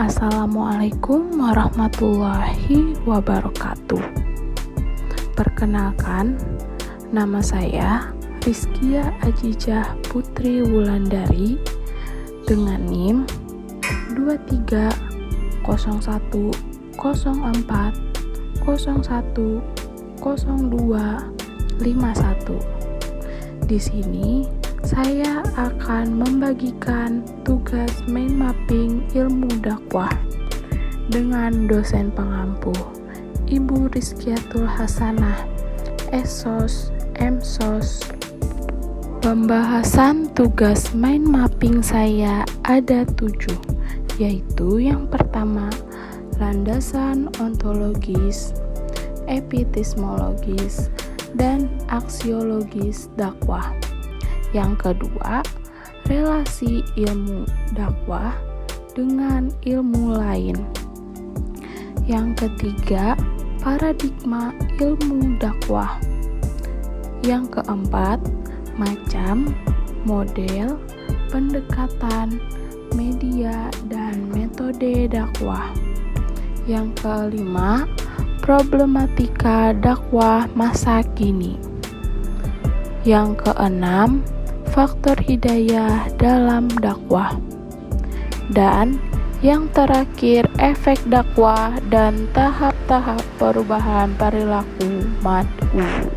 Assalamualaikum warahmatullahi wabarakatuh. Perkenalkan, nama saya Rizkia Ajijah Putri Wulandari dengan NIM 230104010251. Di sini saya akan membagikan tugas mind mapping ilmu dakwah dengan dosen pengampu Ibu Rizkiatul Hasanah, Esos, Emsos. Pembahasan tugas mind mapping saya ada 7, yaitu yang pertama, landasan ontologis, epistemologis, dan aksiologis dakwah. Yang kedua, relasi ilmu dakwah dengan ilmu lain. Yang ketiga, paradigma ilmu dakwah. Yang keempat, macam, model, pendekatan, media, dan metode dakwah. Yang kelima, problematika dakwah masa kini. Yang keenam, faktor hidayah dalam dakwah. Dan yang terakhir, efek dakwah dan tahap-tahap perubahan perilaku mad'u.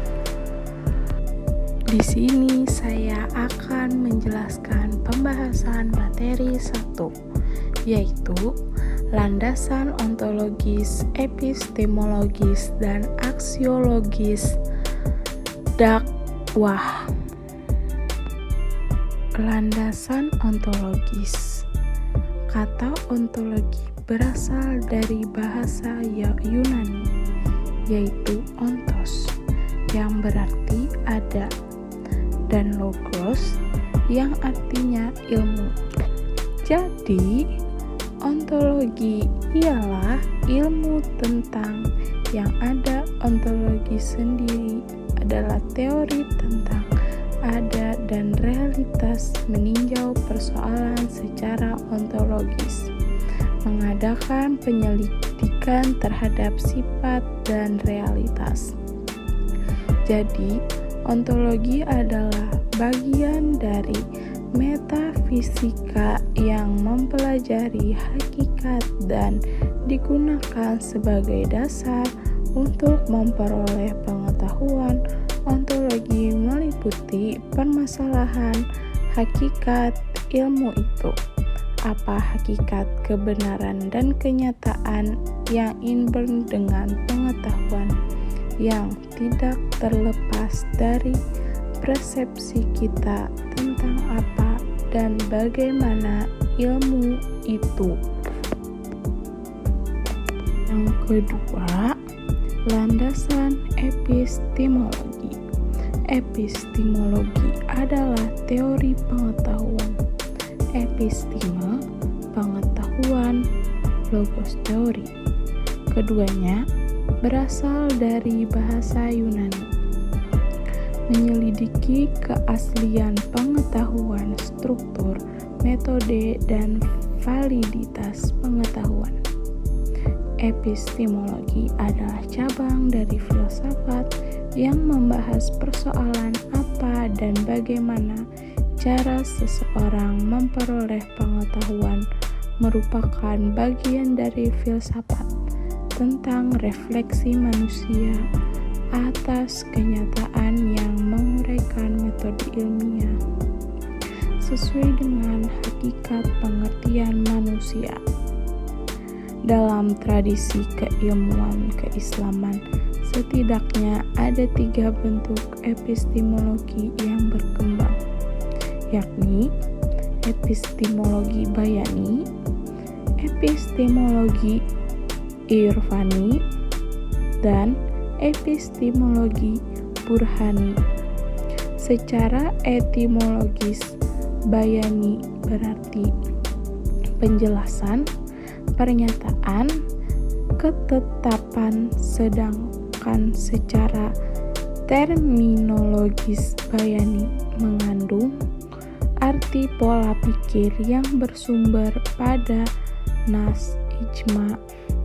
Di sini saya akan menjelaskan pembahasan materi 1, yaitu landasan ontologis, epistemologis, dan aksiologis dakwah. Landasan ontologis. Kata ontologi berasal dari bahasa Yunani, yaitu ontos, yang berarti ada, dan logos, yang artinya ilmu. Jadi, ontologi ialah ilmu tentang yang ada. Ontologi sendiri adalah teori tentang ada dan realitas, meninjau persoalan secara ontologis, mengadakan penyelidikan terhadap sifat dan realitas. Jadi, ontologi adalah bagian dari metafisika yang mempelajari hakikat dan digunakan sebagai dasar untuk memperoleh pengetahuan. Ontologi meliputi permasalahan hakikat ilmu itu. Apa hakikat kebenaran dan kenyataan yang inborn dengan pengetahuan yang tidak terlepas dari persepsi kita tentang apa dan bagaimana ilmu itu. Yang kedua, landasan epistemologi. Epistemologi adalah teori pengetahuan, episteme, pengetahuan, logos teori. Keduanya berasal dari bahasa Yunani, menyelidiki keaslian pengetahuan, struktur, metode, dan validitas pengetahuan. Epistemologi adalah cabang dari filsafat yang membahas persoalan apa dan bagaimana cara seseorang memperoleh pengetahuan, merupakan bagian dari filsafat tentang refleksi manusia atas kenyataan yang menguraikan metode ilmiah sesuai dengan hakikat pengertian manusia. Dalam tradisi keilmuan keislaman, setidaknya ada 3 bentuk epistemologi yang berkembang, yakni epistemologi bayani, epistemologi irfani, dan epistemologi burhani. Secara etimologis, bayani berarti penjelasan, pernyataan, ketetapan, sedangkan secara terminologis bayani mengandung arti pola pikir yang bersumber pada nas, ijma,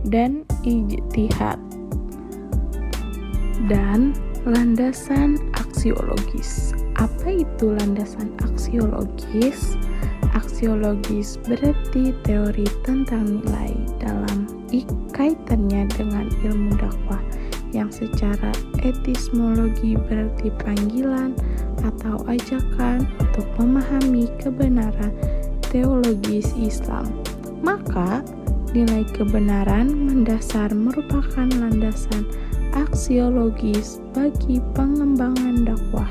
dan ijtihad. Dan landasan aksiologis. Apa itu landasan aksiologis? Aksiologis berarti teori tentang nilai dalam kaitannya dengan ilmu dakwah, yang secara epistemologi berarti panggilan atau ajakan untuk memahami kebenaran teologis Islam. Maka, nilai kebenaran mendasar merupakan landasan aksiologis bagi pengembangan dakwah.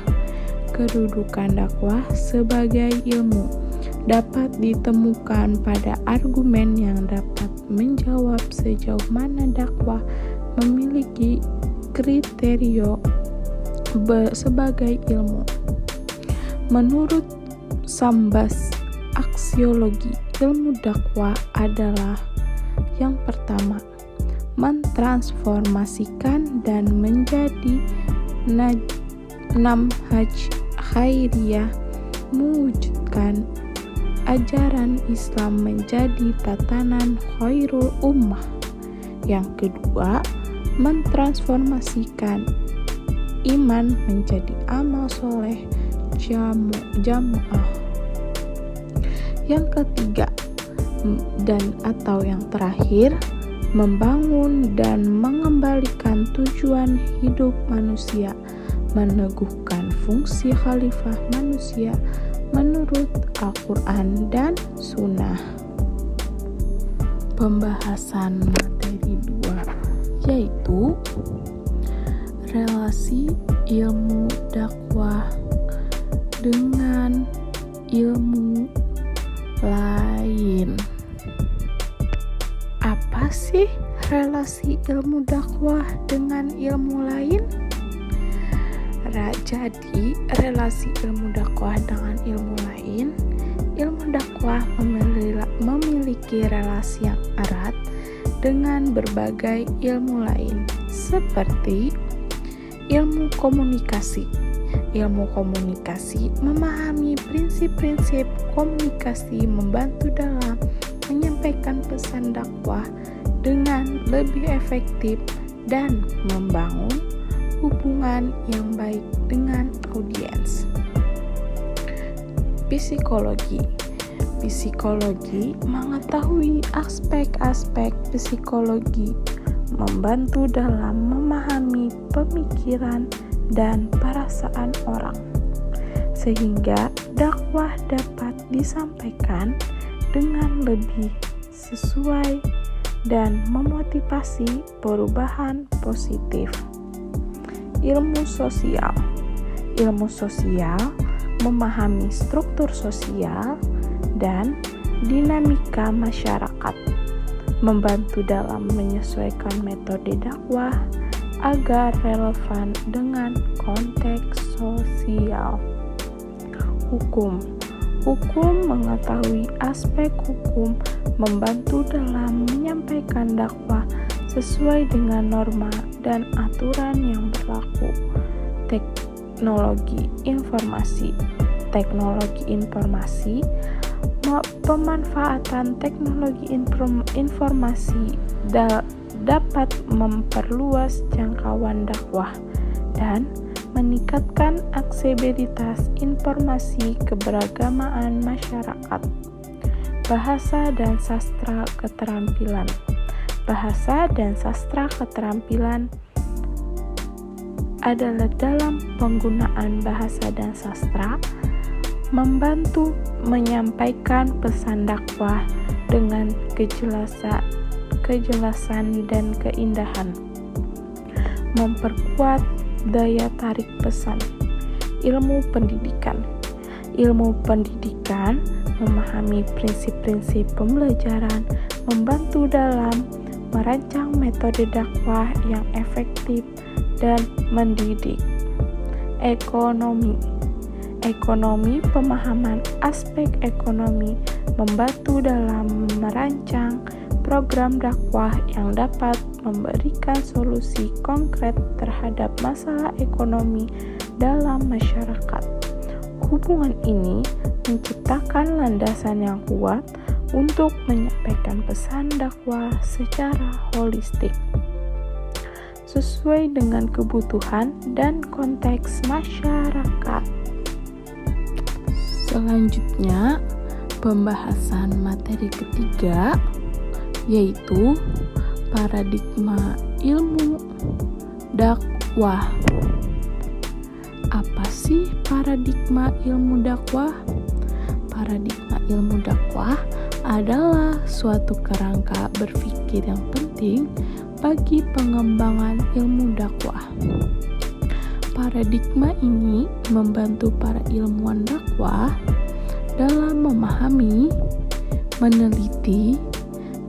Kedudukan dakwah sebagai ilmu dapat ditemukan pada argumen yang dapat menjawab sejauh mana dakwah memiliki kriteria sebagai ilmu. Menurut Sambas, aksiologi ilmu dakwah adalah yang pertama, mentransformasikan dan menjadi namhaj khairiyah, mewujudkan ajaran Islam menjadi tatanan khairul ummah. Yang kedua, mentransformasikan iman menjadi amal soleh jamaah. Yang ketiga, dan atau yang terakhir, membangun dan mengembalikan tujuan hidup manusia, meneguhkan fungsi khalifah manusia menurut Al-Quran dan Sunnah. Pembahasan materi 2 yaitu relasi ilmu dakwah dengan ilmu lain. Apa sih relasi ilmu dakwah dengan ilmu lain? Jadi, relasi ilmu dakwah dengan ilmu lain, ilmu dakwah memiliki relasi yang erat dengan berbagai ilmu lain, seperti ilmu komunikasi. Ilmu komunikasi memahami prinsip-prinsip komunikasi, membantu dalam menyampaikan pesan dakwah dengan lebih efektif dan membangun hubungan yang baik dengan audiens. Psikologi. Psikologi mengetahui aspek-aspek psikologi, membantu dalam memahami pemikiran dan perasaan orang, sehingga dakwah dapat disampaikan dengan lebih sesuai dan memotivasi perubahan positif. Ilmu sosial. Ilmu sosial memahami struktur sosial dan dinamika masyarakat, membantu dalam menyesuaikan metode dakwah agar relevan dengan konteks sosial. Hukum. Hukum mengetahui aspek hukum, membantu dalam menyampaikan dakwah sesuai dengan norma dan aturan yang berlaku. Teknologi informasi. Teknologi informasi, pemanfaatan teknologi informasi dapat memperluas jangkauan dakwah dan meningkatkan aksesibilitas informasi keberagamaan masyarakat. Bahasa dan sastra keterampilan. Bahasa dan sastra keterampilan adalah dalam penggunaan bahasa dan sastra membantu menyampaikan pesan dakwah dengan kejelasan dan keindahan, memperkuat daya tarik pesan. Ilmu pendidikan. Ilmu pendidikan memahami prinsip-prinsip pembelajaran, membantu dalam merancang metode dakwah yang efektif dan mendidik. Ekonomi. Ekonomi, pemahaman aspek ekonomi, membantu dalam merancang program dakwah yang dapat memberikan solusi konkret terhadap masalah ekonomi dalam masyarakat. Hubungan ini menciptakan landasan yang kuat untuk menyampaikan pesan dakwah secara holistik sesuai dengan kebutuhan dan konteks masyarakat. Selanjutnya, pembahasan materi ketiga yaitu paradigma ilmu dakwah. Apa sih paradigma ilmu dakwah? Paradigma ilmu dakwah adalah suatu kerangka berpikir yang penting bagi pengembangan ilmu dakwah. Paradigma ini membantu para ilmuwan dakwah dalam memahami, meneliti,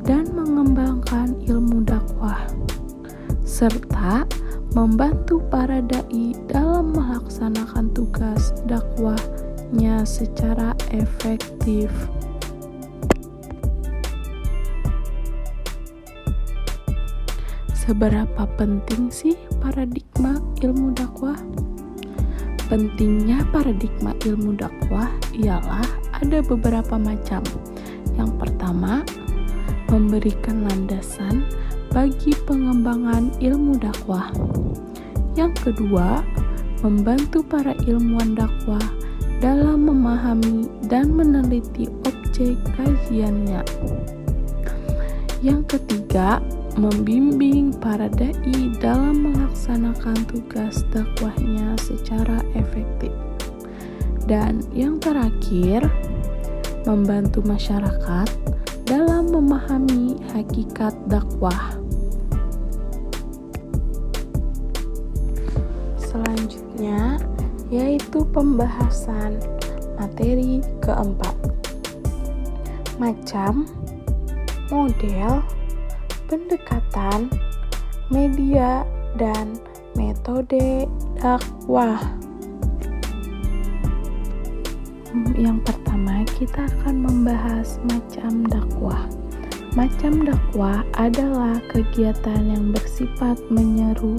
dan mengembangkan ilmu dakwah, serta membantu para dai dalam melaksanakan tugas dakwahnya secara efektif. Seberapa penting sih paradigma ilmu dakwah? Pentingnya paradigma ilmu dakwah ialah ada beberapa macam. Yang pertama, memberikan landasan bagi pengembangan ilmu dakwah. Yang kedua, membantu para ilmuwan dakwah dalam memahami dan meneliti objek kajiannya. Yang ketiga, membimbing para dai dalam melaksanakan tugas dakwahnya secara efektif. Dan yang terakhir, membantu masyarakat dalam memahami hakikat dakwah. Selanjutnya, yaitu pembahasan materi keempat. Macam, model, pendekatan, media, dan metode dakwah. Yang pertama, kita akan membahas macam dakwah. Macam dakwah adalah kegiatan yang bersifat menyeru,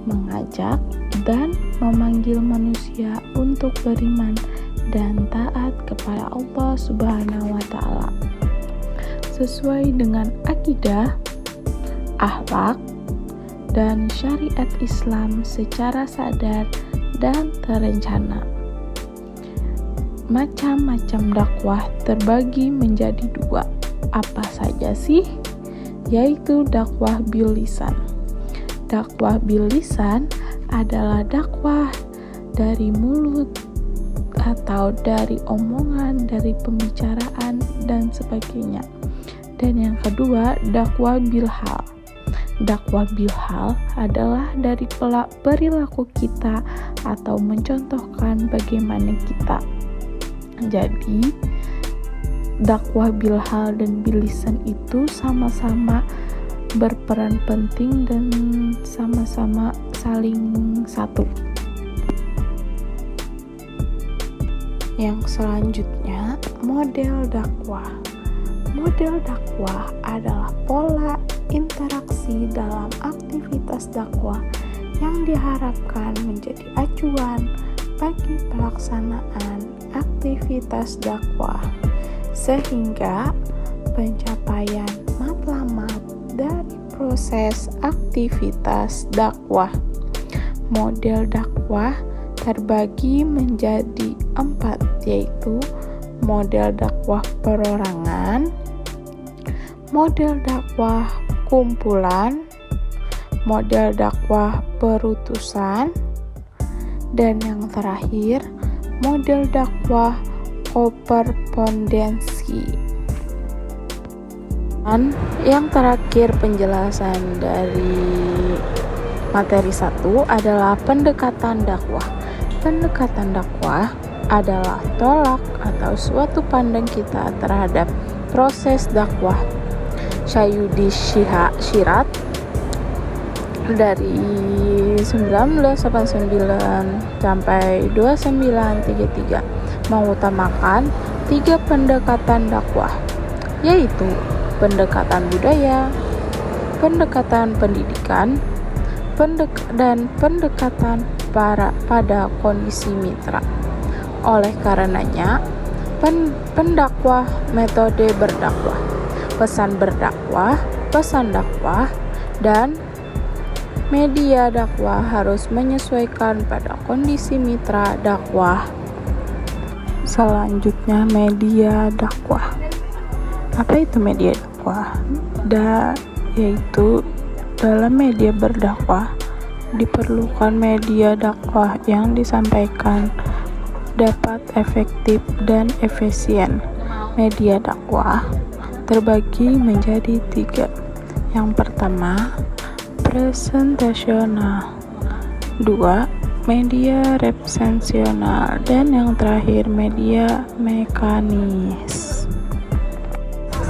mengajak, dan memanggil manusia untuk beriman dan taat kepada Allah Subhanahu wa Ta'ala sesuai dengan akidah, akhlak, dan syariat Islam secara sadar dan terencana. Macam-macam dakwah terbagi menjadi dua. Apa saja sih? Yaitu dakwah bil lisan. Dakwah bil lisan adalah dakwah dari mulut atau dari omongan, dari pembicaraan, dan sebagainya. Dan yang kedua, dakwah bil hal. Dakwah bil hal adalah dari perilaku kita atau mencontohkan bagaimana kita. Jadi, dakwah bil hal dan bil lisan itu sama-sama berperan penting dan sama-sama saling satu. Yang selanjutnya, model dakwah. Model dakwah adalah pola interaksi dalam aktivitas dakwah yang diharapkan menjadi acuan bagi pelaksanaan aktivitas dakwah, sehingga pencapaian matlamat dari proses aktivitas dakwah. Model dakwah terbagi menjadi 4, yaitu model dakwah perorangan, model dakwah kumpulan, model dakwah perutusan, dan yang terakhir, model dakwah koperspondensi. Dan yang terakhir, penjelasan dari materi 1 adalah pendekatan dakwah. Pendekatan dakwah adalah tolak atau suatu pandang kita terhadap proses dakwah. Syayudi Syirat dari 1989 sampai 2933 mengutamakan 3 pendekatan dakwah, yaitu pendekatan budaya, pendekatan pendidikan, dan pendekatan pada kondisi mitra. Oleh karenanya, Pendakwah, metode berdakwah, pesan berdakwah, pesan dakwah, dan media dakwah harus menyesuaikan pada kondisi mitra dakwah. Selanjutnya, media dakwah. Apa itu media dakwah? Yaitu dalam media berdakwah diperlukan media dakwah yang disampaikan dapat efektif dan efisien. Media dakwah terbagi menjadi 3. Yang pertama, presentasional, 2, media represensional, dan yang terakhir media mekanis.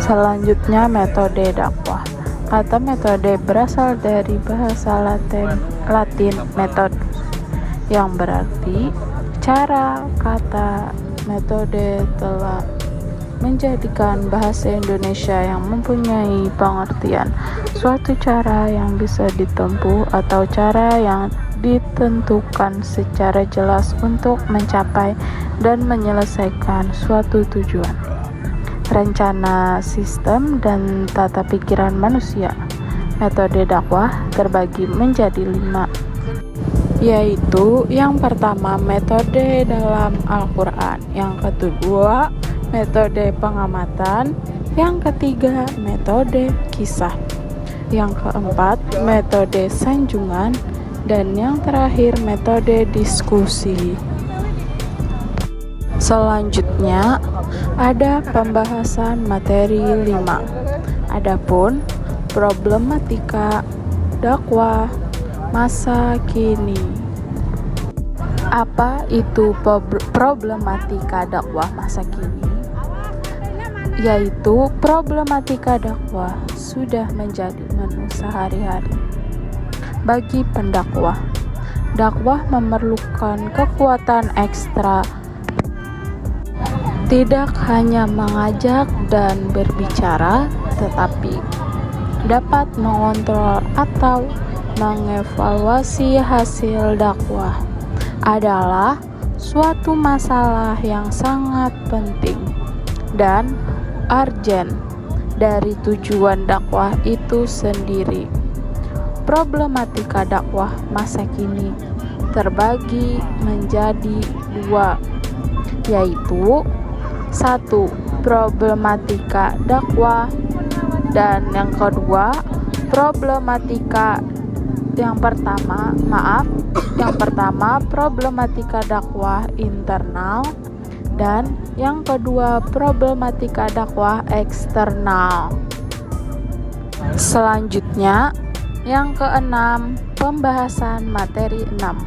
Selanjutnya, metode dakwah. Kata metode berasal dari bahasa Latin metodus, yang berarti cara. Kata metode telah menjadikan bahasa Indonesia yang mempunyai pengertian suatu cara yang bisa ditempuh atau cara yang ditentukan secara jelas untuk mencapai dan menyelesaikan suatu tujuan. Rencana sistem dan tata pikiran manusia. Metode dakwah terbagi menjadi 5, yaitu yang pertama metode dalam Al-Quran, yang kedua metode pengamatan, yang ketiga metode kisah, yang keempat metode sanjungan, dan yang terakhir metode diskusi. Selanjutnya ada pembahasan materi 5. Adapun problematika dakwah masa kini. Apa itu problematika dakwah masa kini? Yaitu problematika dakwah sudah menjadi menu sehari-hari bagi pendakwah. Dakwah memerlukan kekuatan ekstra, tidak hanya mengajak dan berbicara, tetapi dapat mengontrol atau mengevaluasi hasil dakwah adalah suatu masalah yang sangat penting dan urgent dari tujuan dakwah itu sendiri. Problematika dakwah masa kini terbagi menjadi 2, yaitu 1. Problematika dakwah, dan yang kedua problematika yang pertama problematika dakwah internal, dan yang kedua problematika dakwah eksternal. Selanjutnya, yang keenam, pembahasan materi 6,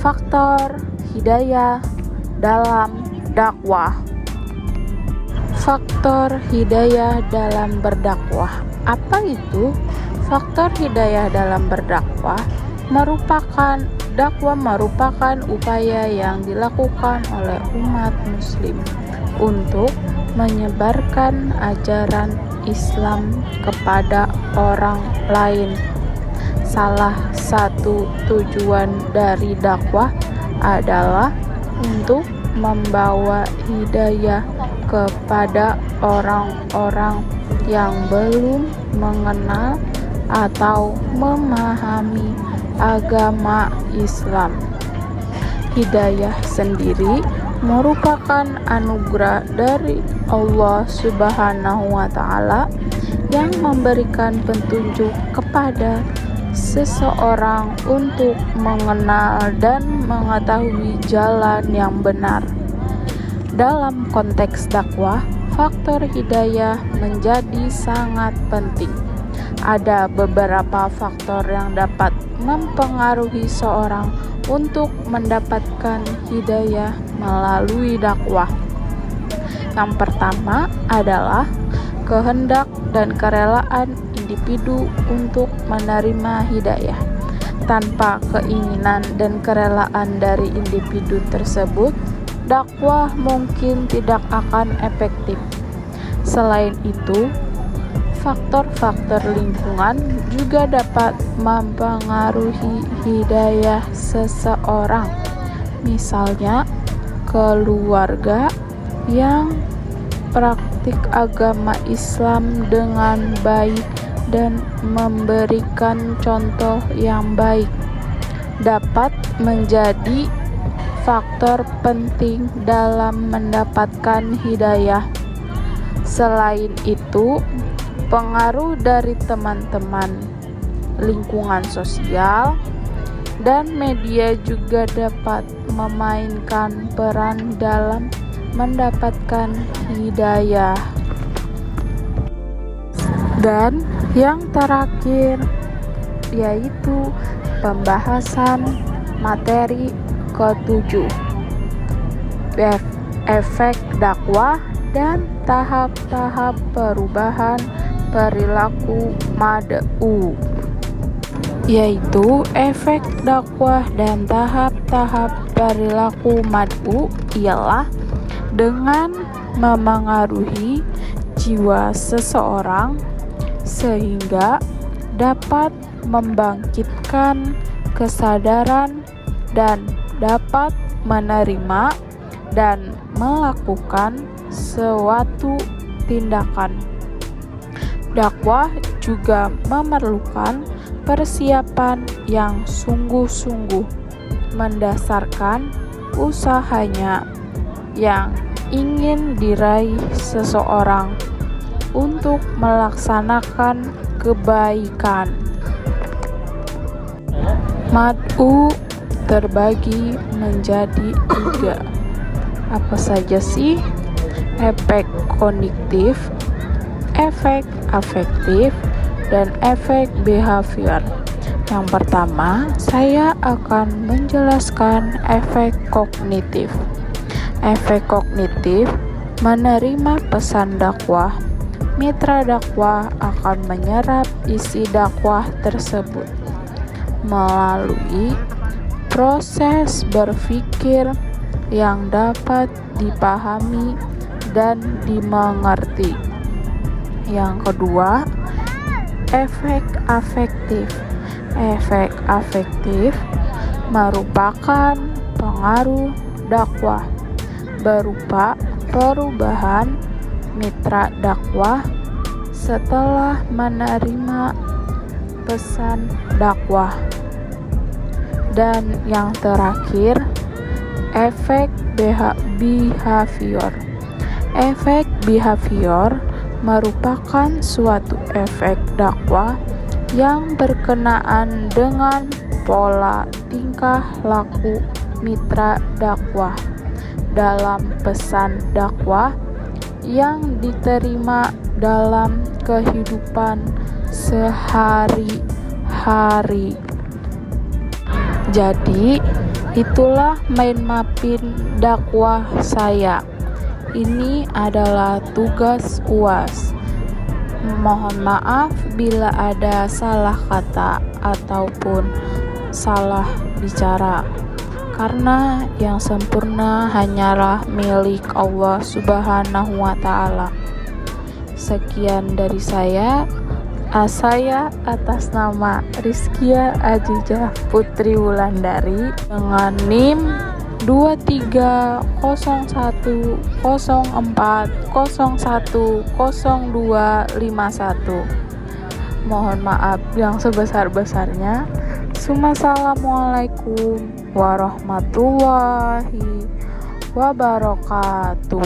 faktor hidayah dalam dakwah. Faktor hidayah dalam berdakwah. Apa itu? Faktor hidayah dalam berdakwah merupakan upaya yang dilakukan oleh umat muslim untuk menyebarkan ajaran Islam kepada orang lain. Salah satu tujuan dari dakwah adalah untuk membawa hidayah kepada orang-orang yang belum mengenal atau memahami agama Islam. Hidayah sendiri merupakan anugerah dari Allah Subhanahu wa Ta'ala yang memberikan petunjuk kepada seseorang untuk mengenal dan mengetahui jalan yang benar. Dalam konteks dakwah, faktor hidayah menjadi sangat penting. Ada beberapa faktor yang dapat mempengaruhi seorang untuk mendapatkan hidayah melalui dakwah. Yang pertama adalah kehendak dan kerelaan individu untuk menerima hidayah. Tanpa keinginan dan kerelaan dari individu tersebut, dakwah mungkin tidak akan efektif. Selain itu, faktor-faktor lingkungan juga dapat mempengaruhi hidayah seseorang. Misalnya, keluarga yang praktik agama Islam dengan baik dan memberikan contoh yang baik dapat menjadi faktor penting dalam mendapatkan hidayah. Selain itu, pengaruh dari teman-teman, lingkungan sosial, dan media juga dapat memainkan peran dalam mendapatkan hidayah. Dan yang terakhir yaitu pembahasan materi ke-7, efek dakwah dan tahap-tahap perubahan perilaku mad'u, yaitu efek dakwah dan tahap-tahap perilaku mad'u ialah dengan memengaruhi jiwa seseorang sehingga dapat membangkitkan kesadaran dan dapat menerima dan melakukan suatu tindakan. Dakwah juga memerlukan persiapan yang sungguh-sungguh mendasarkan usahanya yang ingin diraih seseorang untuk melaksanakan kebaikan. Mad'u terbagi menjadi 3. Apa saja sih? Efek kognitif, efek afektif, dan efek behavior. Yang pertama, saya akan menjelaskan efek kognitif. Efek kognitif menerima pesan dakwah. Mitra dakwah akan menyerap isi dakwah tersebut melalui proses berpikir yang dapat dipahami dan dimengerti. Yang kedua, efek afektif. Efek afektif merupakan pengaruh dakwah berupa perubahan mitra dakwah setelah menerima pesan dakwah. Dan yang terakhir, efek behavior. Efek behavior merupakan suatu efek dakwah yang berkenaan dengan pola tingkah laku mitra dakwah dalam pesan dakwah yang diterima dalam kehidupan sehari-hari. Jadi, itulah mind mapping dakwah saya. Ini adalah tugas UAS. Mohon maaf bila ada salah kata ataupun salah bicara, karena yang sempurna hanyalah milik Allah Subhanahu wa Ta'ala. Sekian dari saya atas nama Rizkia Ajijah Putri Wulandari dengan NIM 230104010251. Mohon maaf yang sebesar-besarnya. Assalamualaikum warahmatullahi wabarakatuh.